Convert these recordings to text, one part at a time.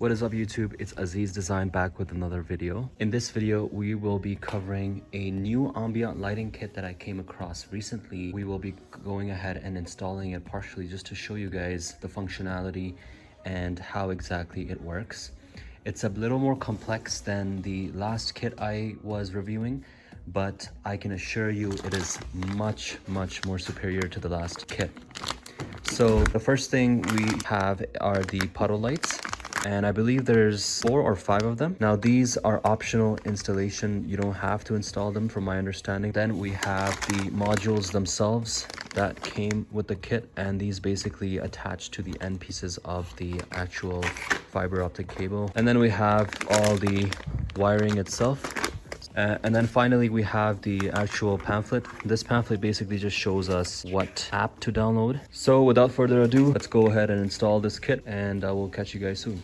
What is up YouTube? It's Aziz Design back with another video. In this video, we will be covering a new ambient lighting kit that I came across recently. We will be going ahead and installing it partially just to show you guys the functionality and how exactly it works. It's a little more complex than the last kit I was reviewing, but I can assure you it is much more superior to the last kit. So the first thing we have are the puddle lights, and I believe there's 4 or 5 of them. Now these are optional installation, you don't have to install them from my understanding. Then we have the modules themselves that came with the kit, and these basically attach to the end pieces of the actual fiber optic cable. And then we have all the wiring itself. And then finally we have the actual pamphlet. This pamphlet basically just shows us what app to download. So without further ado, let's go ahead and install this kit, and I will catch you guys soon.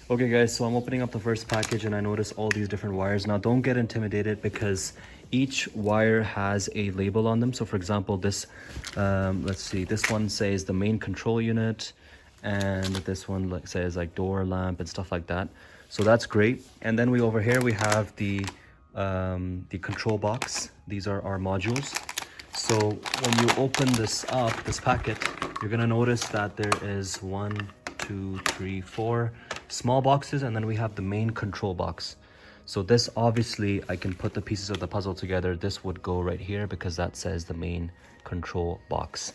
Okay guys, so I'm opening up the first package and I notice all these different wires. Now don't get intimidated because each wire has a label on them. So for example, this, let's see, this one says the main control unit, and this one says like door lamp and stuff like that. So that's great. And then over here we have the control box. These are our modules. So when you open this up, this packet, you're gonna notice that there is 1, 2, 3, 4 small boxes, and then we have the main control box. So this, obviously I can put the pieces of the puzzle together. This would go right here because that says the main control box.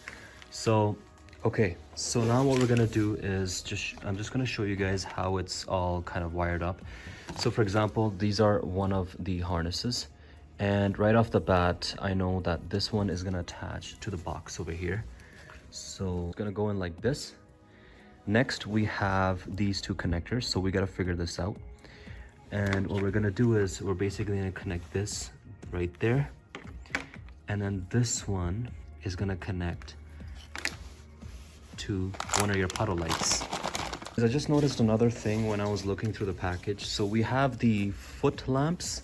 So okay, so now what we're gonna do is I'm just gonna show you guys how it's all kind of wired up. So for example, these are one of the harnesses, and right off the bat I know that this one is gonna attach to the box over here. So it's gonna go in like this. Next we have these 2 connectors, so we got to figure this out. And what we're gonna do is we're basically gonna connect this right there, and then this one is gonna connect to one of your puddle lights. I just noticed another thing when I was looking through the package. So we have the foot lamps,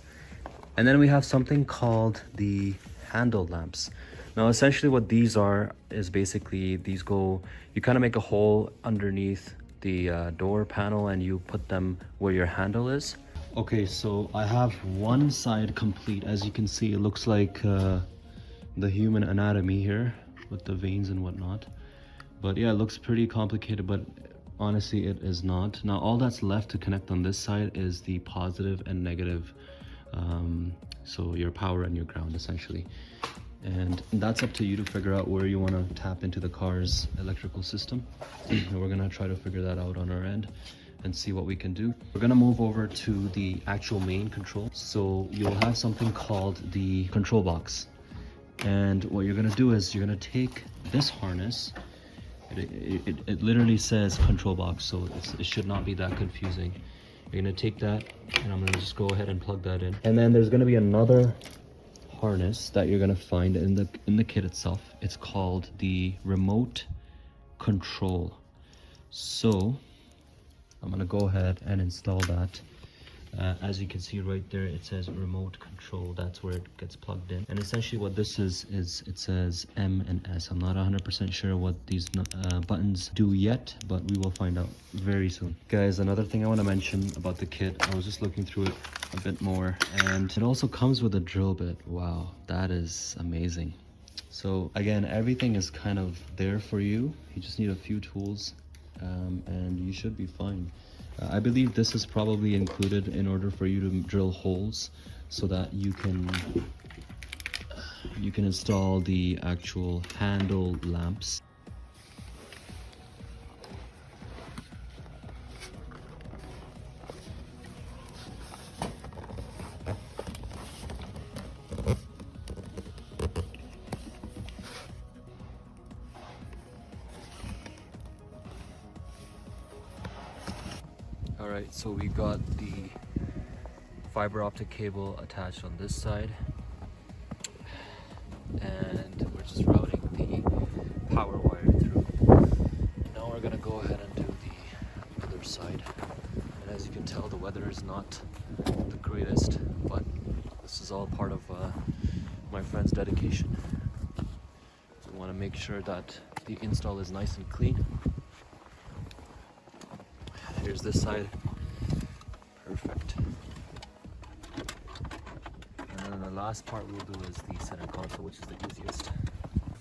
and then we have something called the handle lamps. Now essentially what these are is basically these go, you kind of make a hole underneath the door panel and you put them where your handle is. Okay, so I have one side complete. As you can see, it looks like the human anatomy here with the veins and whatnot. But yeah, it looks pretty complicated, but honestly it is not. Now all that's left to connect on this side is the positive and negative, so your power and your ground essentially. And that's up to you to figure out where you want to tap into the car's electrical system. And we're gonna try to figure that out on our end and see what we can do. We're gonna move over to the actual main control. So you'll have something called the control box, and what you're gonna do is you're gonna take this harness. It literally says control box, so it should not be that confusing. You're gonna take that, and I'm gonna just go ahead and plug that in. And then there's gonna be another harness that you're gonna find in the kit itself. It's called the remote control. So I'm gonna go ahead and install that. As you can see right there, it says remote control. That's where it gets plugged in. And essentially what this is it says M and S. I'm not 100% sure what these buttons do yet, but we will find out very soon. Guys, another thing I want to mention about the kit, I was just looking through it a bit more, and it also comes with a drill bit. Wow, that is amazing. So again, everything is kind of there for you. You just need a few tools, and you should be fine. I believe this is probably included in order for you to drill holes so that you can install the actual handle lamps. Alright, so we got the fiber optic cable attached on this side, and we're just routing the power wire through. Now we're gonna go ahead and do the other side. And as you can tell, the weather is not the greatest, but this is all part of my friend's dedication. We want to make sure that the install is nice and clean. Here's this side. Perfect. And then the last part we'll do is the center console, which is the easiest.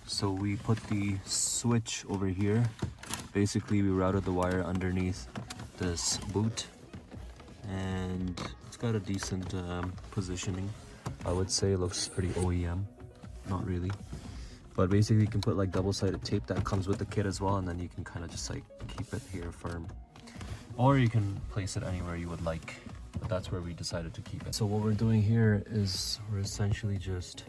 So we put the switch over here. Basically, we routed the wire underneath this boot, and it's got a decent positioning. I would say it looks pretty OEM, not really. But basically, you can put like double-sided tape that comes with the kit as well, and then you can kind of just like keep it here firm. Or you can place it anywhere you would like, but that's where we decided to keep it. So what we're doing here is we're essentially just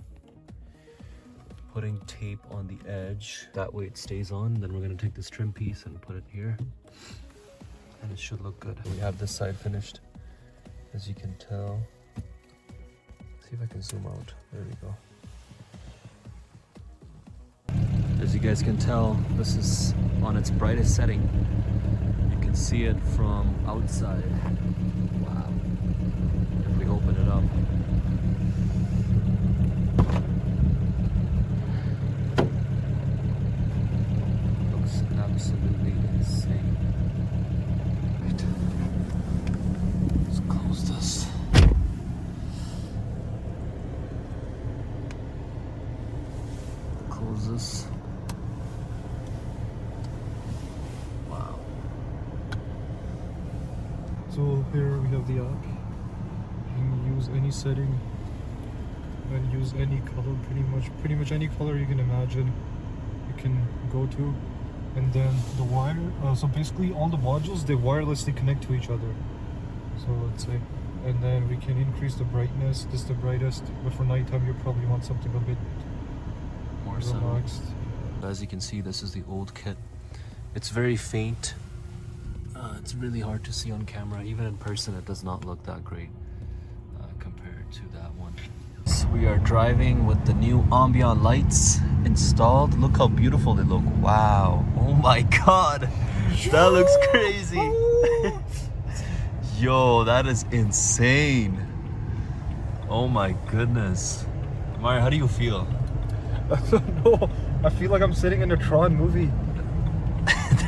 putting tape on the edge. That way it stays on. Then we're gonna take this trim piece and put it here. And it should look good. We have this side finished, as you can tell. See if I can zoom out. There we go. As you guys can tell, this is on its brightest setting. You can see it from outside. Wow. If we open it up. Looks absolutely insane. Right. Let's close this. Close this. So here we have the app. You can use any setting and use any color, pretty much any color you can imagine you can go to. And then the wire, so basically all the modules, they wirelessly connect to each other. So let's say, and then we can increase the brightness. This is the brightest, but for nighttime you probably want something a bit more relaxed. As you can see, this is the old kit. It's very faint. It's really hard to see on camera. Even in person, it does not look that great compared to that one. So we are driving with the new ambient lights installed. Look how beautiful they look. Wow. Oh my god. That looks crazy. Yo, that is insane. Oh my goodness. Mario, how do you feel? I don't know. I feel like I'm sitting in a Tron movie.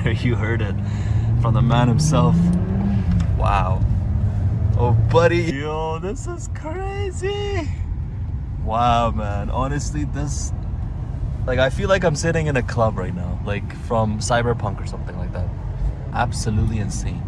There, you heard it from the man himself. Wow. Oh buddy, yo, this is crazy. Wow, man, honestly, this, like, I feel like I'm sitting in a club right now, like from Cyberpunk or something like that. Absolutely insane.